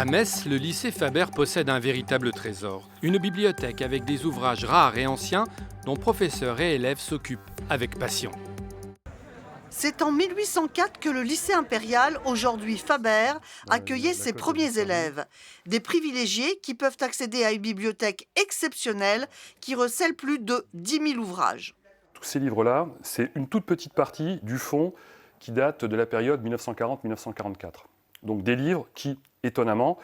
À Metz, le lycée Faber possède un véritable trésor. Une bibliothèque avec des ouvrages rares et anciens dont professeurs et élèves s'occupent avec passion. C'est en 1804 que le lycée impérial, aujourd'hui Faber, accueillait ses premiers élèves. Des privilégiés qui peuvent accéder à une bibliothèque exceptionnelle qui recèle plus de 10 000 ouvrages. Tous ces livres-là, c'est une toute petite partie du fonds qui date de la période 1940-1944. Donc des livres qui, étonnamment,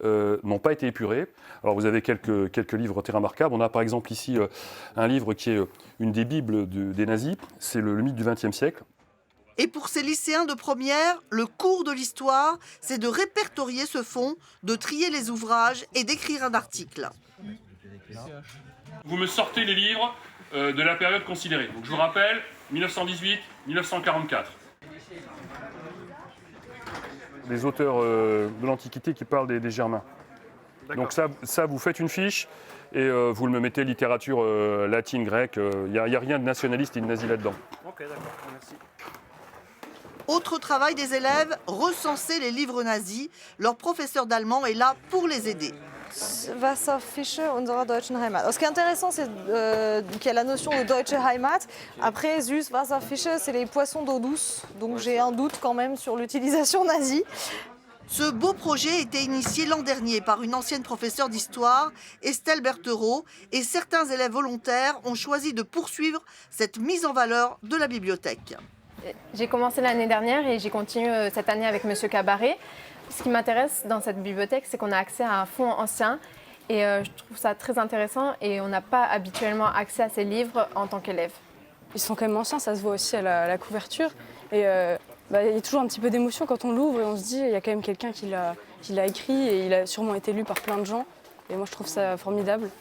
n'ont pas été épurés. Alors vous avez quelques livres très remarquables. On a par exemple ici un livre qui est une des bibles des nazis, c'est le mythe du XXe siècle. Et pour ces lycéens de première, le cours de l'histoire, c'est de répertorier ce fonds, de trier les ouvrages et d'écrire un article. Vous me sortez les livres de la période considérée. Donc je vous rappelle, 1918-1944. Les auteurs de l'Antiquité qui parlent des Germains. Donc ça, vous faites une fiche et vous me mettez littérature latine, grecque. Il n'y a rien de nationaliste et de nazi là-dedans. Ok, d'accord, merci. Autre travail des élèves, recenser les livres nazis. Leur professeur d'allemand est là pour les aider. Wasserfische unserer deutschen Heimat. Alors, ce qui est intéressant, c'est qu'il y a la notion de deutsche Heimat. Après, Wasserfische, c'est les poissons d'eau douce. Donc j'ai un doute quand même sur l'utilisation nazie. Ce beau projet a été initié l'an dernier par une ancienne professeure d'histoire, Estelle Berthereau, et certains élèves volontaires ont choisi de poursuivre cette mise en valeur de la bibliothèque. J'ai commencé l'année dernière et j'ai continué cette année avec Monsieur Cabaret. Ce qui m'intéresse dans cette bibliothèque, c'est qu'on a accès à un fonds ancien et je trouve ça très intéressant et on n'a pas habituellement accès à ces livres en tant qu'élève. Ils sont quand même anciens, ça se voit aussi à la couverture. Et il y a toujours un petit peu d'émotion quand on l'ouvre et on se dit il y a quand même quelqu'un qui l'a écrit et il a sûrement été lu par plein de gens. Et moi je trouve ça formidable.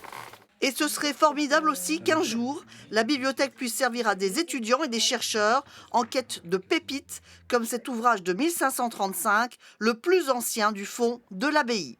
Et ce serait formidable aussi qu'un jour, la bibliothèque puisse servir à des étudiants et des chercheurs en quête de pépites, comme cet ouvrage de 1535, le plus ancien du fonds de l'abbaye.